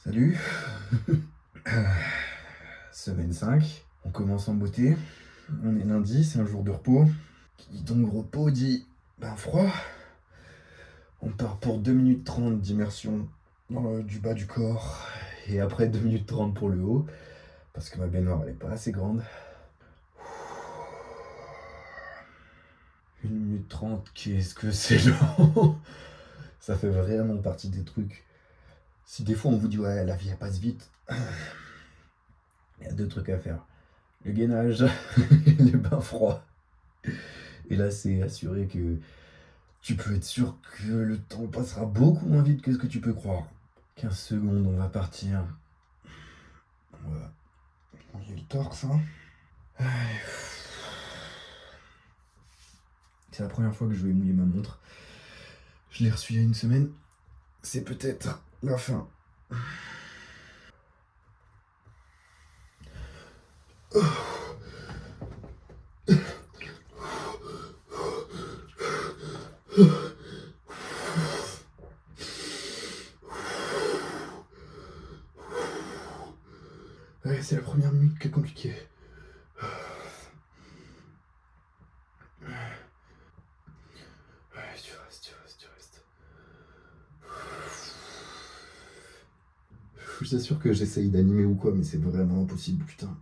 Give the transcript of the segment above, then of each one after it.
Salut. Semaine 5, on commence en beauté. On est lundi, c'est un jour de repos. Qui dit donc repos dit froid. On part pour 2 minutes 30 d'immersion du bas du corps. Et après 2 minutes 30 pour le haut. Parce que ma baignoire elle est pas assez grande. 1 minute 30, qu'est-ce que c'est long. Ça fait vraiment partie des trucs. Si des fois on vous dit ouais la vie elle passe vite, il y a 2 trucs à faire. Le gainage et le bain froid. Et là c'est assuré que tu peux être sûr que le temps passera beaucoup moins vite que ce que tu peux croire. 15 secondes, on va partir. On va mouiller le torse. Allez. C'est la première fois que je vais mouiller ma montre. Je l'ai reçue il y a 1 semaine. C'est peut-être la fin. Ouais, c'est la première minute qui est compliquée. Ouais, tu restes. Je vous assure que j'essaye d'animer ou quoi, mais c'est vraiment impossible, putain.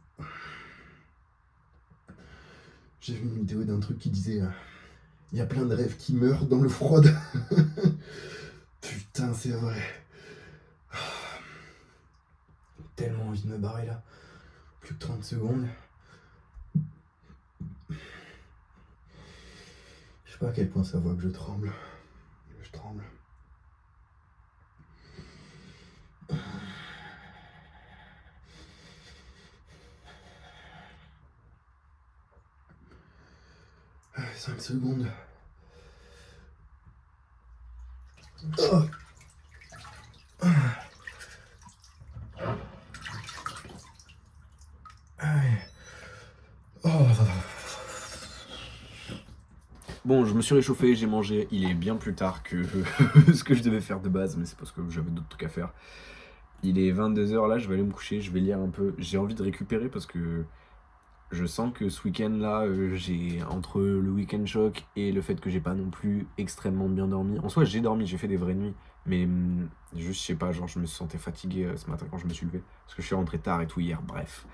J'ai vu une vidéo d'un truc qui disait il y a plein de rêves qui meurent dans le froid. Putain, c'est vrai. Tellement envie de me barrer là. Plus que 30 secondes. Je sais pas à quel point ça voit que je tremble. Je tremble. Allez, 5 secondes. Oh. Allez. Oh. Bon, je me suis réchauffé, j'ai mangé, il est bien plus tard que ce que je devais faire de base, mais c'est parce que j'avais d'autres trucs à faire. Il est 22h là, je vais aller me coucher, je vais lire un peu. J'ai envie de récupérer parce que je sens que ce week-end là, j'ai entre le week-end choc et le fait que j'ai pas non plus extrêmement bien dormi. En soi, j'ai dormi, j'ai fait des vraies nuits, mais juste, je sais pas, genre je me sentais fatigué ce matin quand je me suis levé, parce que je suis rentré tard et tout hier, bref.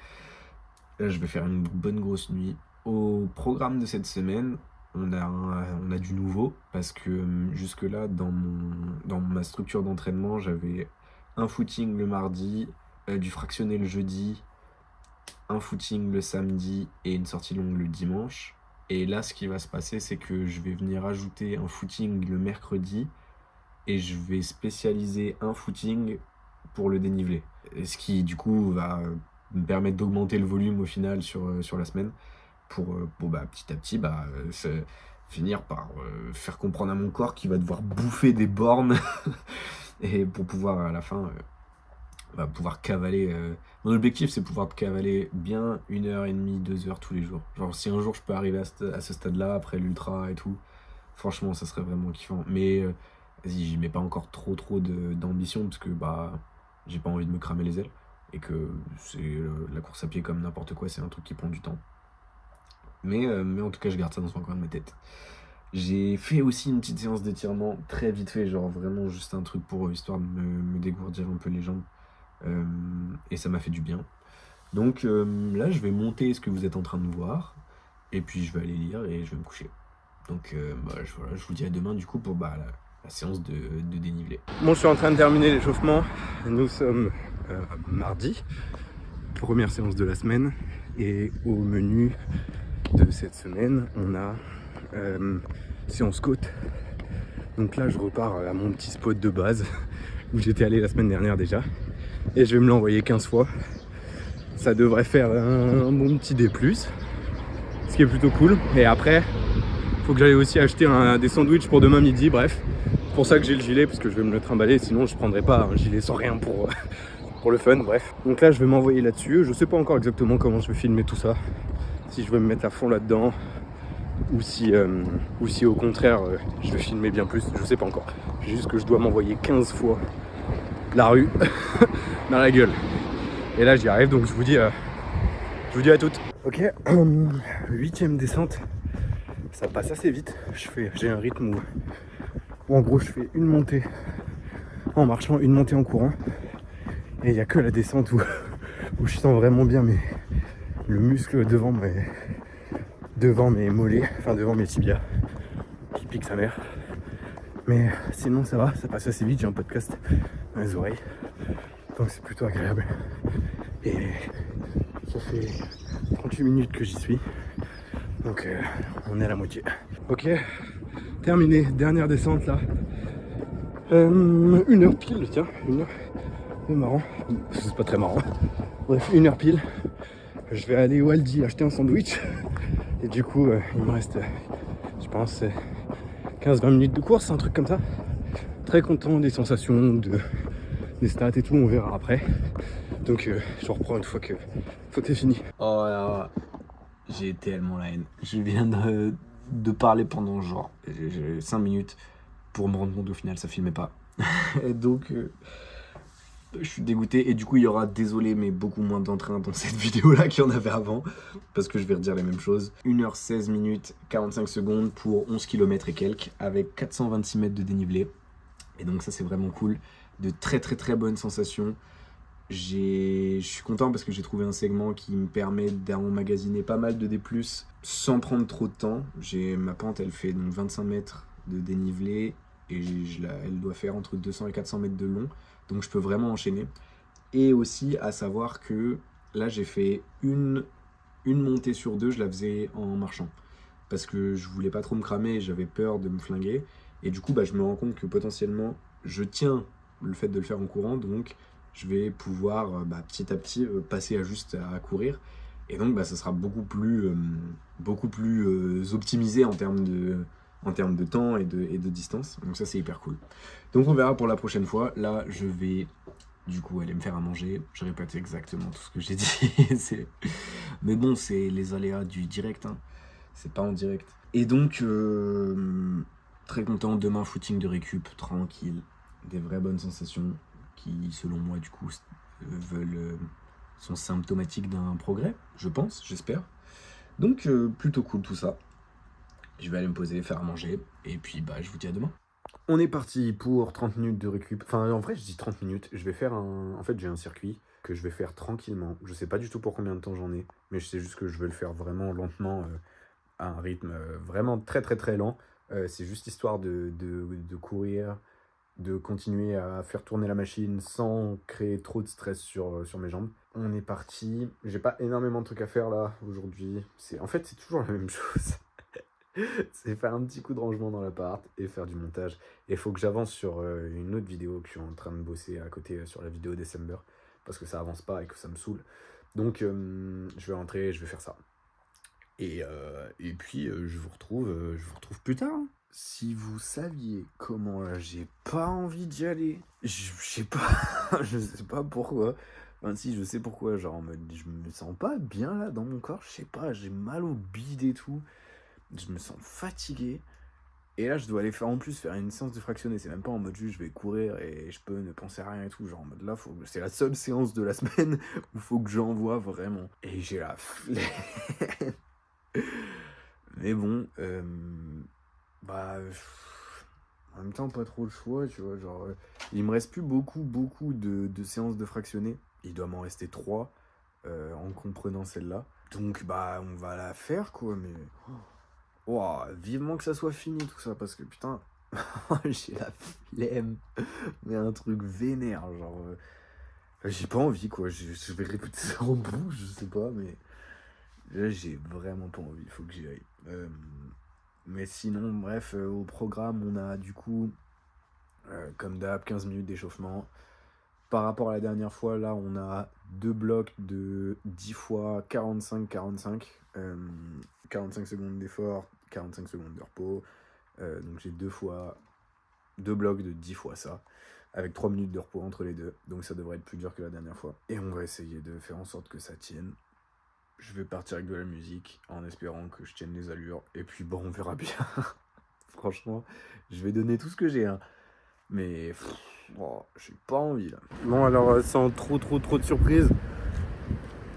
Là, je vais faire une bonne grosse nuit. Au programme de cette semaine, on a du nouveau, parce que jusque-là, dans ma structure d'entraînement, j'avais un footing le mardi, du fractionné le jeudi, un footing le samedi et une sortie longue le dimanche. Et là, ce qui va se passer, c'est que je vais venir ajouter un footing le mercredi et je vais spécialiser un footing pour le dénivelé. Ce qui, du coup, va me permettre d'augmenter le volume au final sur la semaine pour petit à petit finir par faire comprendre à mon corps qu'il va devoir bouffer des bornes et pour pouvoir à la fin pouvoir cavaler. Mon objectif, c'est pouvoir cavaler bien 1h30, 2h tous les jours. Genre, si un jour je peux arriver à ce stade-là, après l'ultra et tout, franchement, ça serait vraiment kiffant. Mais vas-y, j'y mets pas encore trop d'ambition, parce que j'ai pas envie de me cramer les ailes. Et que c'est la course à pied comme n'importe quoi, c'est un truc qui prend du temps. Mais en tout cas, je garde ça dans un coin de ma tête. J'ai fait aussi une petite séance d'étirement très vite fait, genre vraiment juste un truc pour histoire de me dégourdir un peu les jambes. Et ça m'a fait du bien. Donc là, je vais monter ce que vous êtes en train de voir. Et puis je vais aller lire et je vais me coucher. Donc je vous dis à demain du coup pour la séance de dénivelé. Bon, je suis en train de terminer l'échauffement. Nous sommes mardi, première séance de la semaine. Et au menu de cette semaine, on a séance côte. Donc là, je repars à mon petit spot de base où j'étais allé la semaine dernière déjà. Et je vais me l'envoyer 15 fois. Ça devrait faire un bon petit D+, ce qui est plutôt cool. Et après, il faut que j'aille aussi acheter des sandwichs pour demain midi, bref. C'est pour ça que j'ai le gilet, parce que je vais me le trimballer, sinon je prendrais pas un gilet sans rien pour le fun, bref. Donc là, je vais m'envoyer là-dessus. Je sais pas encore exactement comment je vais filmer tout ça. Si je vais me mettre à fond là-dedans, ou si au contraire, je vais filmer bien plus, je sais pas encore. C'est juste que je dois m'envoyer 15 fois la rue dans la gueule. Et là j'y arrive, donc je vous dis à toutes. Ok, 8ème descente, ça passe assez vite. J'ai un rythme où en gros je fais une montée en marchant, une montée en courant. Et il n'y a que la descente où je sens vraiment bien le muscle devant mes mollets, enfin devant mes tibias, qui pique sa mère. Mais sinon ça va, ça passe assez vite, j'ai un podcast dans les oreilles. Donc c'est plutôt agréable. Et ça fait 38 minutes que j'y suis. Donc on est à la moitié. Ok, terminé, dernière descente là. 1 heure pile, tiens, 1 heure. C'est marrant, c'est pas très marrant. Bref, 1 heure pile. Je vais aller au Aldi acheter un sandwich. Et du coup, il me reste, je pense, 15-20 minutes de course, un truc comme ça. Très content des sensations, des stats et tout, on verra après. Donc je reprends une fois que c'est fini. Oh là là, j'ai tellement la haine. Je viens de parler pendant genre 5 minutes pour me rendre compte au final ça filmait pas. Et donc je suis dégoûté et du coup il y aura, désolé, mais beaucoup moins d'entrain dans cette vidéo là qu'il y en avait avant parce que je vais redire les mêmes choses. 1h16 minutes 45 secondes pour 11 km et quelques avec 426 mètres de dénivelé. Et donc ça c'est vraiment cool, de très très très bonnes sensations. Je suis content parce que j'ai trouvé un segment qui me permet d'emmagasiner pas mal de D+, sans prendre trop de temps. Ma pente elle fait donc 25 mètres de dénivelé et elle doit faire entre 200 et 400 mètres de long. Donc je peux vraiment enchaîner. Et aussi à savoir que là j'ai fait une montée sur 2, je la faisais en marchant. Parce que je voulais pas trop me cramer et j'avais peur de me flinguer. Et du coup je me rends compte que potentiellement je tiens le fait de le faire en courant, donc je vais pouvoir petit à petit passer à courir. Et donc ça sera beaucoup plus optimisé en termes de temps et de distance. Donc ça c'est hyper cool. Donc on verra pour la prochaine fois. Là je vais du coup aller me faire à manger. Je répète exactement tout ce que j'ai dit. Mais bon, c'est les aléas du direct, hein. C'est pas en direct. Et donc très content, demain footing de récup, tranquille, des vraies bonnes sensations qui selon moi du coup sont symptomatiques d'un progrès, je pense, j'espère. Donc plutôt cool tout ça. Je vais aller me poser, faire à manger, et puis je vous dis à demain. On est parti pour 30 minutes de récup. Enfin, en vrai, je dis 30 minutes. Je vais faire En fait, j'ai un circuit que je vais faire tranquillement. Je sais pas du tout pour combien de temps j'en ai, mais je sais juste que je vais le faire vraiment lentement, à un rythme vraiment très très très lent. C'est juste histoire de courir, de continuer à faire tourner la machine sans créer trop de stress sur mes jambes. On est parti. J'ai pas énormément de trucs à faire là aujourd'hui. En fait, c'est toujours la même chose. C'est faire un petit coup de rangement dans l'appart et faire du montage. Et il faut que j'avance sur une autre vidéo que je suis en train de bosser à côté sur la vidéo December parce que ça avance pas et que ça me saoule. Donc je vais rentrer et je vais faire ça. Et puis je vous retrouve plus tard. Si vous saviez comment là, j'ai pas envie d'y aller, je sais pas, je sais pas pourquoi. Enfin si, je sais pourquoi, genre en mode je me sens pas bien là dans mon corps, je sais pas, j'ai mal au bide et tout. Je me sens fatigué. Et là, je dois aller en plus faire une séance de fractionné. C'est même pas en mode juste je vais courir et je peux ne penser à rien et tout. Genre en mode là, c'est la seule séance de la semaine où faut que j'envoie vraiment. Et j'ai la flemme. Mais bon, en même temps, pas trop le choix, tu vois. Genre, il me reste plus beaucoup de séances de fractionné. Il doit m'en rester 3 en comprenant celle-là. Donc, on va la faire, quoi. Mais wow, vivement que ça soit fini tout ça parce que putain j'ai la flemme, mais un truc vénère, genre j'ai pas envie quoi, je vais répéter ça en bouche, je sais pas, mais là j'ai vraiment pas envie, il faut que j'y aille. Mais sinon bref, au programme on a du coup comme d'hab 15 minutes d'échauffement. Par rapport à la dernière fois, là on a 2 blocs de 10 fois 45-45, 45 secondes d'effort, 45 secondes de repos. Donc j'ai 2 blocs de 10 fois ça, avec 3 minutes de repos entre les deux. Donc ça devrait être plus dur que la dernière fois. Et on va essayer de faire en sorte que ça tienne. Je vais partir avec de la musique en espérant que je tienne les allures. Et puis on verra bien. Franchement, je vais donner tout ce que j'ai, hein. Mais j'ai pas envie là. Bon, alors sans trop de surprise,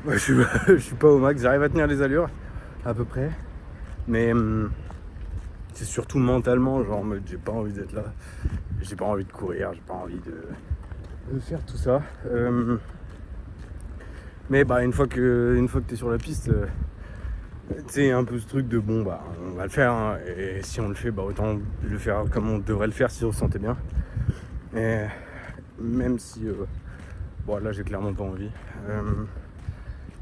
ouais, je suis pas au max, j'arrive à tenir les allures, à peu près. Mais c'est surtout mentalement, genre en mode j'ai pas envie d'être là, j'ai pas envie de courir, j'ai pas envie de faire tout ça. Mais bah une fois que t'es sur la piste, tu sais un peu ce truc de bon bah on va le faire hein, et si on le fait bah autant le faire comme on devrait le faire si on se sentait bien. Et même si bon là j'ai clairement pas envie.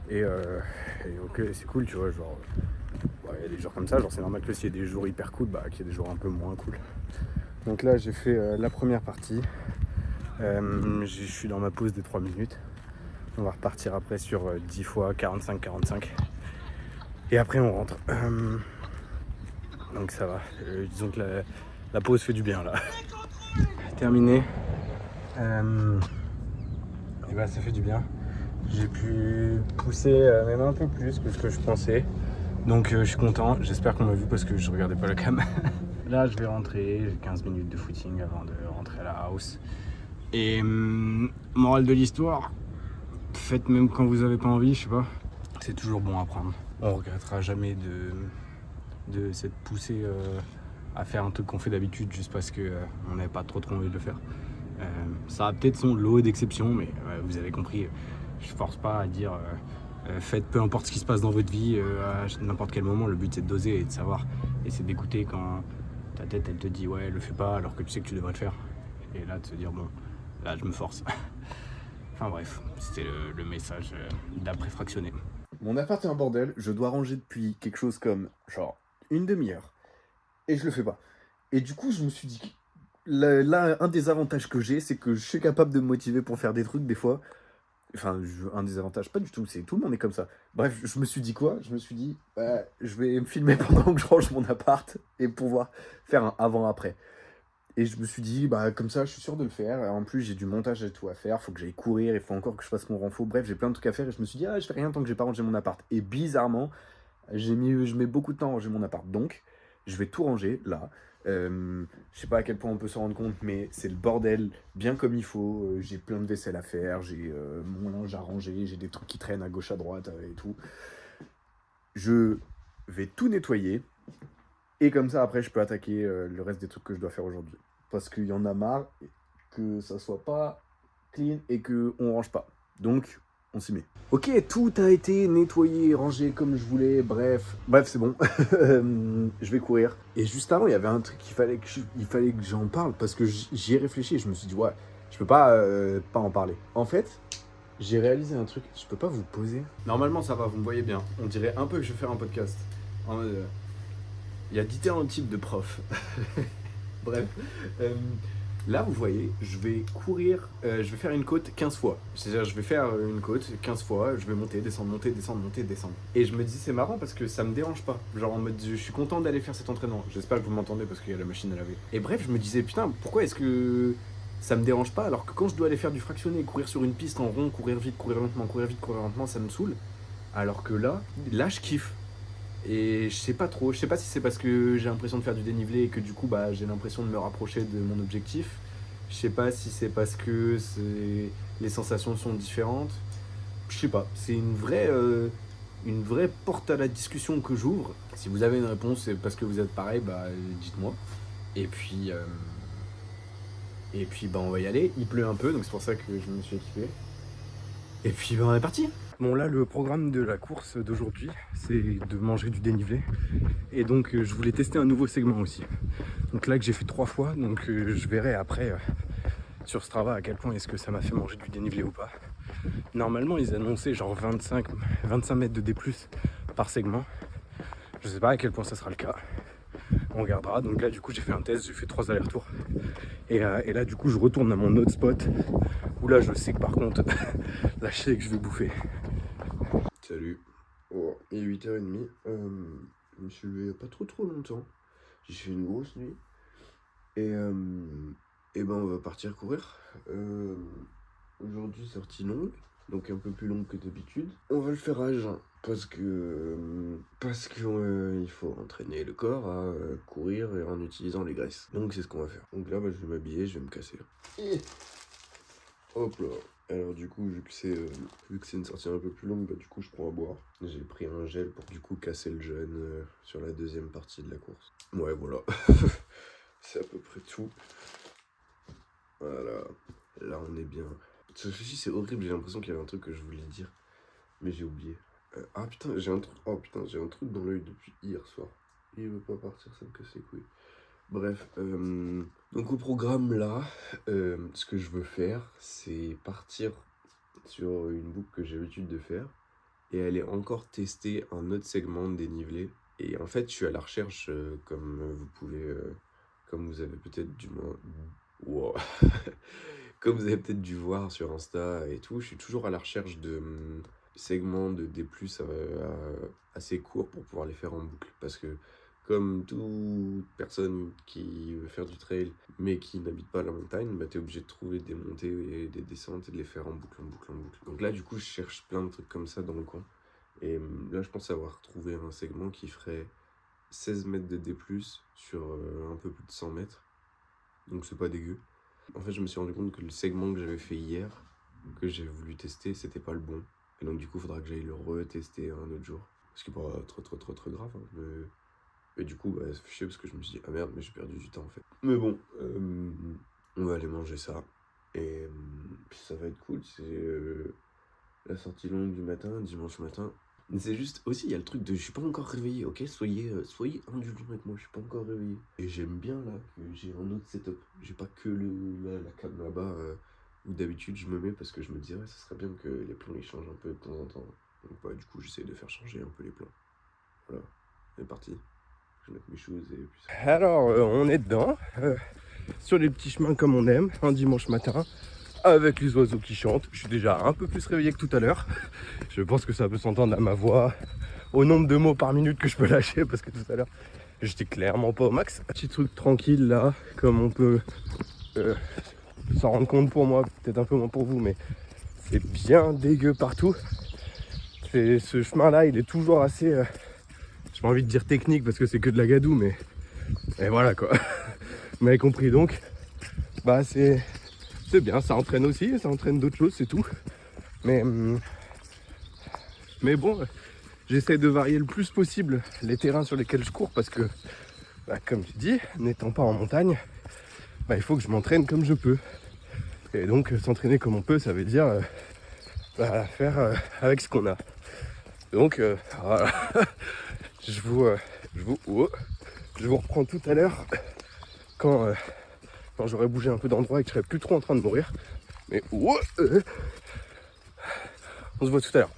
Et ok c'est cool tu vois genre il y a des jours comme ça, genre c'est normal que s'il y a des jours hyper cool, bah qu'il y ait des jours un peu moins cool. Donc là j'ai fait la première partie. Je suis dans ma pause des 3 minutes. On va repartir après sur 10 fois 45-45. Et après on rentre. Donc ça va. Disons que la pause fait du bien là. Terminé. Et bah ça fait du bien. J'ai pu pousser même un peu plus que ce que je pensais. Donc je suis content. J'espère qu'on m'a vu parce que je regardais pas la cam. Là je vais rentrer. J'ai 15 minutes de footing avant de rentrer à la house. Et morale de l'histoire, faites même quand vous avez pas envie, je sais pas. C'est toujours bon à prendre. On regrettera jamais de s'être poussé à faire un truc qu'on fait d'habitude juste parce que on n'avait pas trop envie de le faire. Ça a peut-être son lot d'exceptions, mais vous avez compris. Je force pas à dire faites peu importe ce qui se passe dans votre vie à n'importe quel moment. Le but c'est de doser et de savoir. Et c'est d'écouter quand ta tête elle te dit ouais le fais pas alors que tu sais que tu devrais le faire. Et là de se dire bon là je me force. Enfin bref, c'était le message d'après fractionné. Mon appart est un bordel, je dois ranger depuis quelque chose comme genre une demi-heure. Et je le fais pas. Et du coup, je me suis dit, là, un des avantages que j'ai, c'est que je suis capable de me motiver pour faire des trucs des fois. Enfin, un des avantages, pas du tout, c'est tout le monde est comme ça. Bref, je me suis dit quoi? Je me suis dit, je vais me filmer pendant que je range mon appart et pouvoir faire un avant-après. Et je me suis dit, bah comme ça, je suis sûr de le faire. Et en plus, j'ai du montage et tout à faire. Faut que j'aille courir, il faut encore que je fasse mon renfo. Bref, j'ai plein de trucs à faire. Et je me suis dit, je fais rien tant que j'ai pas rangé mon appart. Et bizarrement, je mets beaucoup de temps à ranger mon appart. Donc, je vais tout ranger là. Je sais pas à quel point on peut s'en rendre compte, mais c'est le bordel, bien comme il faut. J'ai plein de vaisselle à faire, j'ai mon linge à ranger, j'ai des trucs qui traînent à gauche, à droite et tout. Je vais tout nettoyer. Et comme ça, après, je peux attaquer le reste des trucs que je dois faire aujourd'hui. Parce qu'il y en a marre que ça soit pas clean et qu'on range pas. Donc, on s'y met. Ok, tout a été nettoyé, rangé comme je voulais, bref, c'est bon. Je vais courir. Et juste avant, il y avait un truc qu'il fallait que j'en parle parce que j'y ai réfléchi. Je me suis dit, ouais, je peux pas en parler. En fait, j'ai réalisé un truc, je peux pas vous poser. Normalement, ça va, vous me voyez bien. On dirait un peu que je vais faire un podcast. En mode, il y a différents types de profs. Bref. Là, vous voyez, je vais courir, je vais faire une côte 15 fois. C'est-à-dire, je vais faire une côte 15 fois, je vais monter, descendre, monter, descendre, monter, descendre. Et je me dis, c'est marrant parce que ça me dérange pas. Genre, en mode, je suis content d'aller faire cet entraînement. J'espère que vous m'entendez parce qu'il y a la machine à laver. Et bref, je me disais, putain, pourquoi est-ce que ça me dérange pas alors que quand je dois aller faire du fractionné, courir sur une piste en rond, courir vite, courir lentement, ça me saoule. Alors que là, je kiffe. Et je sais pas trop, je sais pas si c'est parce que j'ai l'impression de faire du dénivelé et que du coup bah, j'ai l'impression de me rapprocher de mon objectif. Je sais pas si c'est parce que les sensations sont différentes. Je sais pas, c'est une vraie porte à la discussion que j'ouvre. Si vous avez une réponse, c'est parce que vous êtes pareil, bah dites-moi. Et puis bah on va y aller. Il pleut un peu, donc c'est pour ça que je me suis équipé. Et puis bah on est parti. Bon là le programme de la course d'aujourd'hui c'est de manger du dénivelé et donc je voulais tester un nouveau segment aussi. Donc là que j'ai fait 3 fois, donc je verrai après sur Strava à quel point est-ce que ça m'a fait manger du dénivelé ou pas. Normalement ils annonçaient genre 25 mètres de D+, par segment. Je sais pas à quel point ça sera le cas. On regardera. Donc là du coup j'ai fait un test, j'ai fait 3 allers-retours. Et là du coup je retourne à mon autre spot où là je sais que par contre là je sais que je vais bouffer. Salut. Oh, il est 8h30. Je me suis levé il n'y a pas trop longtemps. J'ai fait une grosse nuit. Et ben on va partir courir. Aujourd'hui sortie longue, donc un peu plus longue que d'habitude. On va le faire à jeun. Parce que il faut entraîner le corps à courir en utilisant les graisses. Donc c'est ce qu'on va faire. Donc là, je vais m'habiller, je vais me casser. Hop là. Alors du coup, vu que c'est une sortie un peu plus longue, du coup je prends à boire. J'ai pris un gel pour du coup casser le jeûne sur la deuxième partie de la course. Ouais, voilà. C'est à peu près tout. Voilà. Là, on est bien. Ceci, c'est horrible. J'ai l'impression qu'il y avait un truc que je voulais dire, mais j'ai oublié. Ah putain, j'ai un truc. Oh putain, j'ai un truc dans l'œil depuis hier soir. Il veut pas partir, ça me casse les couilles. Bref, donc au programme là, ce que je veux faire, c'est partir sur une boucle que j'ai l'habitude de faire et aller encore tester un autre segment de dénivelé. Et en fait, je suis à la recherche, comme vous avez peut-être dû wow. Comme vous avez peut-être dû voir sur Insta et tout, je suis toujours à la recherche de segments de D+, assez courts pour pouvoir les faire en boucle. Parce que comme toute personne qui veut faire du trail mais qui n'habite pas la montagne, t'es obligé de trouver des montées et des descentes et de les faire en boucle. Donc là, du coup, je cherche plein de trucs comme ça dans le coin. Et là, je pense avoir trouvé un segment qui ferait 16 mètres de D+, sur un peu plus de 100 mètres. Donc c'est pas dégueu. En fait, je me suis rendu compte que le segment que j'avais fait hier, que j'ai voulu tester, c'était pas le bon. Et donc du coup, il faudra que j'aille le retester un autre jour. Ce qui n'est pas trop grave, hein, mais du coup, ça fait chier parce que je me suis dit, ah merde, mais j'ai perdu du temps en fait. Mais bon, on va aller manger ça. Et ça va être cool, c'est la sortie longue du matin, dimanche matin. C'est juste, aussi, il y a le truc de je suis pas encore réveillé, ok? Soyez indulgents avec moi, je suis pas encore réveillé. Et j'aime bien là que j'ai un autre setup. J'ai pas que la cam là-bas où d'habitude je me mets parce que je me dirais, ça serait bien que les plans ils changent un peu de temps en temps. Donc du coup, j'essaie de faire changer un peu les plans. Voilà, c'est parti. Je vais mettre mes choses et puis ça. Alors, on est dedans, sur les petits chemins comme on aime, un dimanche matin, avec les oiseaux qui chantent. Je suis déjà un peu plus réveillé que tout à l'heure. Je pense que ça peut s'entendre à ma voix, au nombre de mots par minute que je peux lâcher, parce que tout à l'heure, j'étais clairement pas au max. Petit truc tranquille là, comme on peut s'en rendre compte pour moi, peut-être un peu moins pour vous, mais c'est bien dégueu partout. Ce chemin-là, il est toujours assez... j'ai pas envie de dire technique parce que c'est que de la gadoue, mais... Et voilà quoi. Vous m'avez compris donc. C'est bien, ça entraîne aussi, ça entraîne d'autres choses, c'est tout. Mais bon, j'essaie de varier le plus possible les terrains sur lesquels je cours parce que, comme tu dis, n'étant pas en montagne, il faut que je m'entraîne comme je peux. Et donc, s'entraîner comme on peut, ça veut dire faire avec ce qu'on a. Donc, voilà. Je vous reprends tout à l'heure quand j'aurai bougé un peu d'endroit et que je serai plus trop en train de mourir. Mais on se voit tout à l'heure.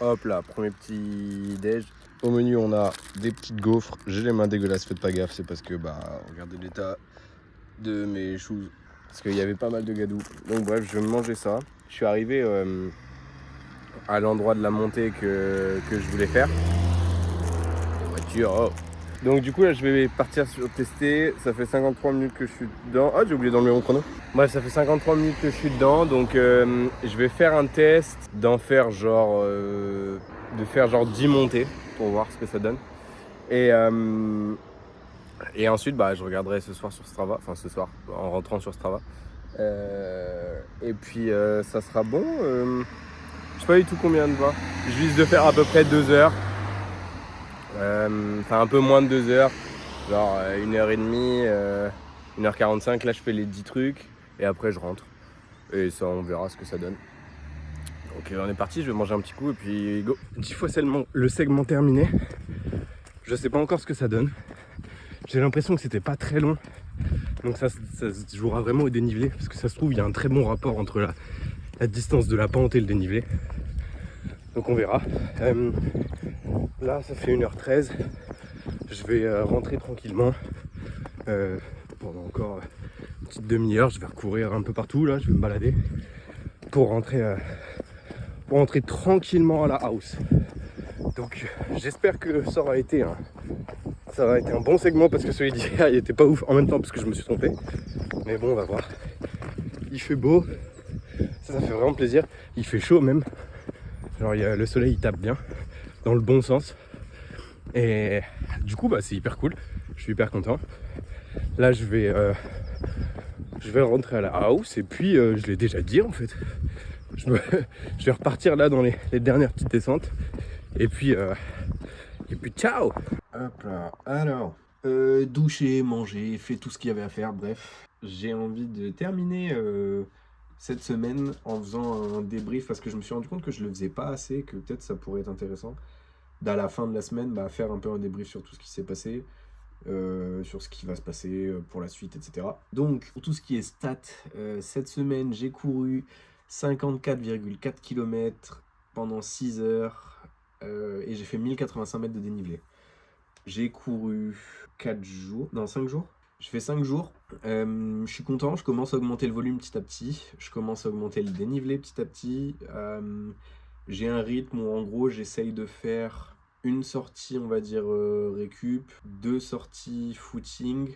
Hop là, premier petit déj. Au menu, on a des petites gaufres. J'ai les mains dégueulasses, faites pas gaffe, c'est parce que regardez l'état de mes choses. Parce qu'il y avait pas mal de gadou. Donc bref, je vais manger ça. Je suis arrivé à l'endroit de la montée que je voulais faire. Voiture, oh. Donc du coup là je vais partir sur tester, ça fait 53 minutes que je suis dedans. Ah, j'ai oublié d'enlever mon chrono. Bref, ça fait 53 minutes que je suis dedans, donc je vais faire un test d'en faire genre 10 montées pour voir ce que ça donne. Et ensuite je regarderai ce soir sur Strava, enfin ce soir en rentrant sur Strava. Et puis ça sera bon. Je sais pas du tout combien de va. Je vise de faire à peu près 2 heures. Enfin un peu moins de 2 heures, genre 1h30, 1h45, là je fais les 10 trucs et après je rentre. Et ça on verra ce que ça donne. Donc on est parti, je vais manger un petit coup et puis go. 10 fois le segment terminé. Je sais pas encore ce que ça donne. J'ai l'impression que c'était pas très long. Donc ça se jouera vraiment au dénivelé. Parce que ça se trouve il y a un très bon rapport entre la distance de la pente et le dénivelé. Donc on verra. Là ça fait 1h13. Je vais rentrer tranquillement pendant encore une petite demi-heure. Je vais recourir un peu partout là, je vais me balader pour rentrer tranquillement à la house. Donc j'espère que ça aura été un bon segment parce que celui d'hier il était pas ouf en même temps parce que je me suis trompé. Mais bon on va voir. Il fait beau, ça fait vraiment plaisir. Il fait chaud même. Genre le soleil il tape bien. dans le bon sens. Et du coup, c'est hyper cool. Je suis hyper content. Là, je vais rentrer à la house et puis je l'ai déjà dit en fait. Je vais repartir là dans les dernières petites descentes. Et puis ciao. Hop là, alors, doucher, manger, fait tout ce qu'il y avait à faire, bref. J'ai envie de terminer cette semaine en faisant un débrief parce que je me suis rendu compte que je le faisais pas assez, que peut-être ça pourrait être intéressant. À la fin de la semaine, faire un peu un débrief sur tout ce qui s'est passé, sur ce qui va se passer pour la suite, etc. Donc, pour tout ce qui est stats, cette semaine, j'ai couru 54,4 km pendant 6 heures et j'ai fait 1085 mètres de dénivelé. J'ai couru 5 jours. Je fais 5 jours. Je suis content, je commence à augmenter le volume petit à petit. Je commence à augmenter le dénivelé petit à petit. J'ai un rythme où en gros j'essaye de faire une sortie, on va dire récup, 2 sorties footing.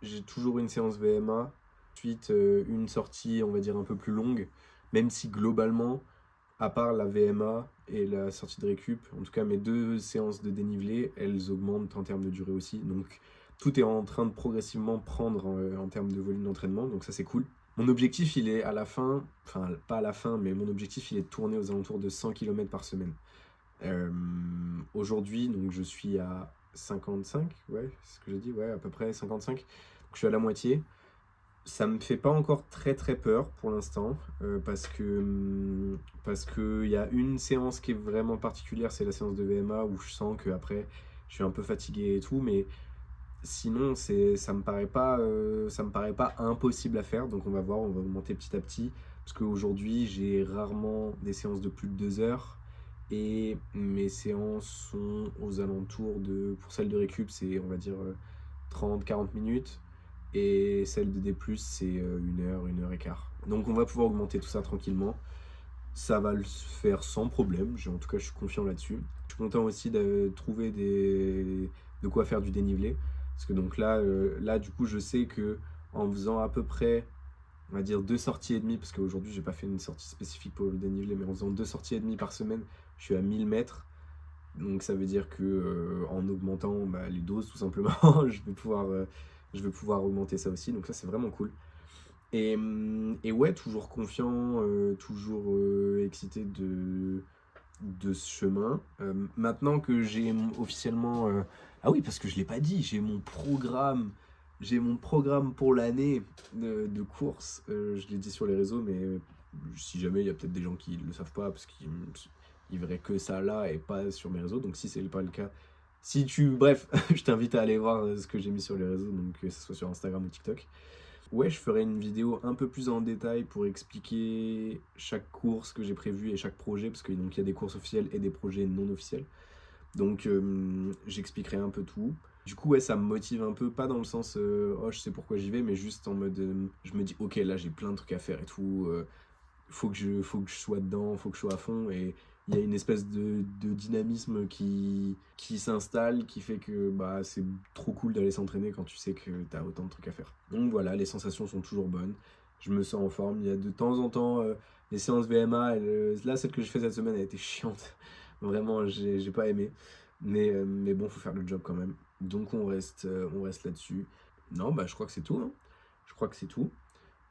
J'ai toujours une séance VMA. Ensuite une sortie, on va dire un peu plus longue. Même si globalement, à part la VMA et la sortie de récup, en tout cas mes 2 séances de dénivelé, elles augmentent en termes de durée aussi. Donc tout est en train de progressivement prendre en termes de volume d'entraînement, donc ça c'est cool. Mon objectif il est à la fin, enfin pas à la fin, mais mon objectif il est de tourner aux alentours de 100 km par semaine. Aujourd'hui, donc je suis à 55, ouais, c'est ce que j'ai dit, ouais, à peu près 55. Donc je suis à la moitié. Ça me fait pas encore très très peur pour l'instant parce que il y a une séance qui est vraiment particulière, c'est la séance de VMA où je sens que après je suis un peu fatigué et tout, mais sinon ça me paraît pas impossible à faire, donc on va voir, on va augmenter petit à petit parce qu'aujourd'hui j'ai rarement des séances de plus de 2 heures et mes séances sont aux alentours de, pour celle de récup c'est on va dire 30-40 minutes. Et celle de D+, c'est 1 heure, 1 heure et quart. Donc on va pouvoir augmenter tout ça tranquillement. Ça va le faire sans problème. En tout cas, je suis confiant là-dessus. Je suis content aussi de trouver de quoi faire du dénivelé. Parce que donc là, du coup, je sais que en faisant à peu près, on va dire 2 sorties et demie, parce qu'aujourd'hui, j'ai pas fait une sortie spécifique pour le dénivelé, mais en faisant 2 sorties et demie par semaine, je suis à 1000 mètres. Donc ça veut dire que en augmentant les doses, tout simplement, je vais pouvoir augmenter ça aussi, donc ça c'est vraiment cool. Et ouais, toujours confiant, toujours excité de ce chemin. Maintenant que j'ai officiellement... Ah oui, parce que je l'ai pas dit, j'ai mon programme pour l'année de course. Je l'ai dit sur les réseaux, mais si jamais il y a peut-être des gens qui le savent pas, parce qu'ils verraient que ça là et pas sur mes réseaux, donc si c'est pas le cas... Bref, je t'invite à aller voir ce que j'ai mis sur les réseaux, donc que ce soit sur Instagram ou TikTok. Ouais, je ferai une vidéo un peu plus en détail pour expliquer chaque course que j'ai prévue et chaque projet, parce qu'il y a des courses officielles et des projets non officiels. Donc j'expliquerai un peu tout. Du coup, ouais, ça me motive un peu, pas dans le sens oh, je sais pourquoi j'y vais, mais juste en mode je me dis ok, là j'ai plein de trucs à faire et tout, faut que je sois dedans, faut que je sois à fond, et il y a une espèce de dynamisme qui s'installe, qui fait que c'est trop cool d'aller s'entraîner quand tu sais que t'as autant de trucs à faire. Donc voilà, les sensations sont toujours bonnes, je me sens en forme. Il y a de temps en temps les séances VMA, là celle que je fais cette semaine, elle a été chiante, vraiment j'ai pas aimé, mais bon, faut faire le job quand même. Donc on reste là-dessus. Non, je crois que c'est tout, hein. Je crois que c'est tout.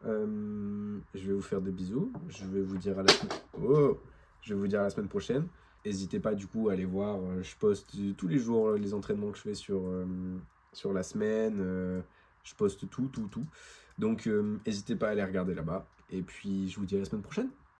Je vais vous faire des bisous. Je vais vous dire à la semaine prochaine. N'hésitez pas du coup à aller voir. Je poste tous les jours les entraînements que je fais sur la semaine. Je poste tout. Donc n'hésitez pas à aller regarder là-bas. Et puis je vous dis à la semaine prochaine.